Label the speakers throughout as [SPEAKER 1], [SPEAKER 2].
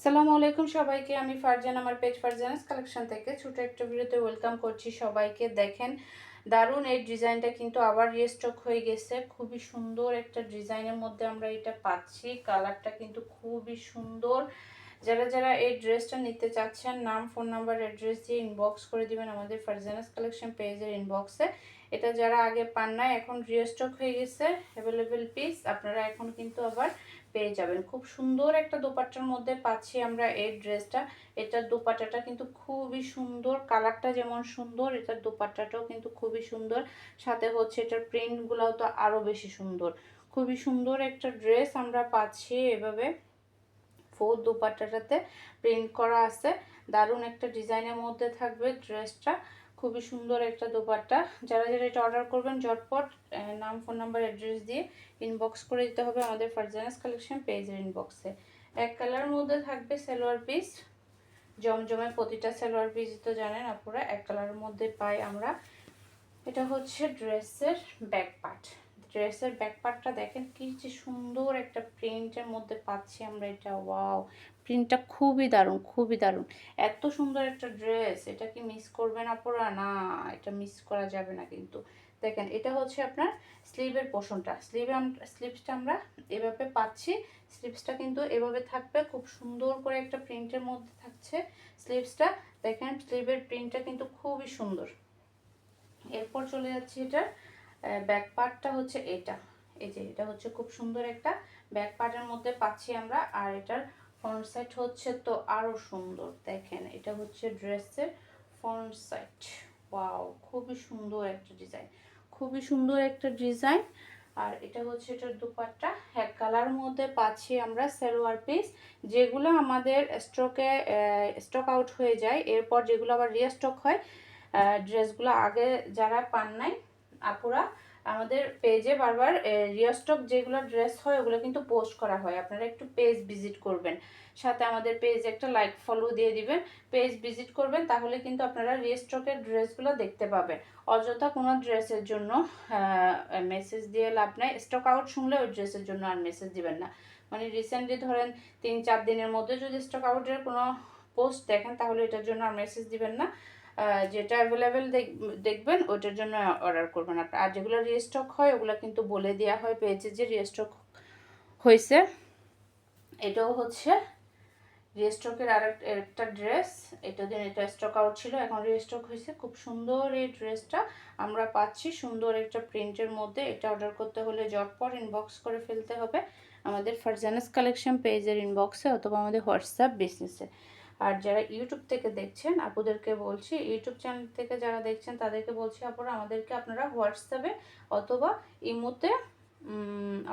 [SPEAKER 1] আসসালামু আলাইকুম সবাইকে। আমি ফারজান, আমার পেজ ফারজানাস কালেকশন থেকে ছোট একটা ভিডিওতে ওয়েলকাম করছি সবাইকে। দেখেন দারুণ এই ডিজাইনটা কিন্তু আবার রিস্টক হয়ে গেছে। খুবই সুন্দর একটা ডিজাইনের মধ্যে আমরা এটা পাচ্ছি। কালারটা কিন্তু খুবই সুন্দর। যারা যারা এই ড্রেসটা নিতে চাচ্ছেন নাম, ফোন নাম্বার, অ্যাড্রেস দিয়ে ইনবক্স করে দিবেন আমাদের ফারজানাস কালেকশন পেজের ইনবক্সে। এটা যারা আগে পান নাই, এখন রিস্টক হয়ে গেছে, অ্যাভেলেবেল পিস আপনারা এখন কিন্তু আবার পেয়ে যাবেন। খুব সুন্দর একটা দোপাট্টার মধ্যে পাচ্ছি আমরা এই ড্রেসটা। এটার দোপাট্টাটা কিন্তু খুবই সুন্দর, কালারটা যেমন সুন্দর এটার দোপাট্টাটাও কিন্তু খুবই সুন্দর। সাথে হচ্ছে এটার প্রিন্টগুলোও তো আরও বেশি সুন্দর। খুবই সুন্দর একটা ড্রেস আমরা পাচ্ছি এভাবে। ফুল দোপাট্টাটাতে প্রিন্ট করা আছে, দারুণ একটা ডিজাইনের মধ্যে থাকবে ড্রেসটা। খুবই সুন্দর একটা দোপাট্টা। যারা যারা এটা অর্ডার করবেন ঝটপট নাম, ফোন নাম্বার, অ্যাড্রেস দিয়ে ইনবক্স করে দিতে হবে আমাদের ফারজানাস কালেকশন পেজের ইনবক্সে। এক কালার মধ্যে থাকবে সালোয়ার পিস, জমজমে প্রতিটা সালোয়ার পিস তো জানেন আপনারা এক কালারের মধ্যে পাই আমরা। এটা হচ্ছে ড্রেসের ব্যাক পার্ট। ড্রেসের ব্যাক পার্টটা দেখেন কি যে সুন্দর একটা প্রিন্টের মধ্যে পাচ্ছি আমরা এটা। ওয়াও, প্রিন্টটা খুবই দারুণ, খুবই দারুণ। এত সুন্দর একটা ড্রেস, এটা কি মিস করবেন আপনারা? না, এটা মিস করা যাবে না কিন্তু। দেখেন এটা হচ্ছে আপনার স্লিভের পোর্শনটা। স্লিভসটা আমরা এভাবে পাচ্ছি। স্লিভসটা কিন্তু এভাবে থাকবে, খুব সুন্দর করে একটা প্রিন্টের মধ্যে থাকছে স্লিভসটা। দেখেন স্লিভের প্রিন্টটা কিন্তু খুবই সুন্দর। এরপর চলে যাচ্ছে এটার ব্যাক পার্টটা হচ্ছে এটা। এই যে এটা হচ্ছে খুব সুন্দর একটা ব্যাক পার্টের মধ্যে পাচ্ছি আমরা। আর এটার ফ্রন্ট সাইড হচ্ছে তো আরো সুন্দর। দেখেন এটা হচ্ছে ড্রেসের ফ্রন্ট সাইড। ওয়াও, খুবই সুন্দর একটা ডিজাইন, খুবই সুন্দর একটা ডিজাইন। আর এটা হচ্ছে এটার দুপাট্টা। এক কালার মধ্যে পাচ্ছি আমরা সালোয়ার পিস, যেগুলো আমাদের স্টক আউট হয়ে যায়, এরপর যেগুলো আবার রিস্টক হয়। ড্রেসগুলো আগে যারা পান নাই আপুরা, আমাদের পেজে বারবার রিস্টক যেগুলো ড্রেস হয় ওগুলো কিন্তু পোস্ট করা হয়। আপনারা একটু পেজ ভিজিট করবেন, সাথে আমাদের পেজ একটা লাইক ফলো দিয়ে দিবেন। পেজ ভিজিট করবেন, তাহলে কিন্তু আপনারা রিস্টকের ড্রেসগুলো দেখতে পাবেন। অযথা কোনো ড্রেসের জন্য মেসেজ দিয়ে লাভ নাই। স্টক আউট শুনলে ওই ড্রেসের জন্য আর মেসেজ দিবেন না। মানে রিসেন্টলি ধরেন 3-4 দিনের মধ্যে যদি স্টক আউটের কোনো পোস্ট দেখেন, তাহলে এটার জন্য আর মেসেজ দিবেন না। যেটা অ্যাভেলেবেল দেখবেন ওটার জন্য অর্ডার করবেন আপনার। আর যেগুলো রিস্টক হয় ওগুলো কিন্তু বলে দেওয়া হয় পেজে যে রিস্টক হয়েছে। এটাও হচ্ছে রিস্টকের একটা ড্রেস। এটা স্টক আউট ছিল, এখন রিস্টক হয়েছে। খুব সুন্দর এই ড্রেসটা আমরা পাচ্ছি সুন্দর একটা প্রিন্টের মধ্যে। এটা অর্ডার করতে হলে ঝটপট ইনবক্স করে ফেলতে হবে আমাদের ফারজানাস কালেকশন পেজের ইনবক্সে অথবা আমাদের হোয়াটসঅ্যাপ বিজনেসে। আর যারা ইউটিউব থেকে দেখছেন আপুদেরকে বলছি, ইউটিউব চ্যানেল থেকে যারা দেখছেন তাদেরকে বলছি আপুরা আমাদেরকে আপনারা হোয়াটসঅ্যাপে অথবা ইমোতে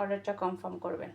[SPEAKER 1] অর্ডারটা কনফার্ম করবেন।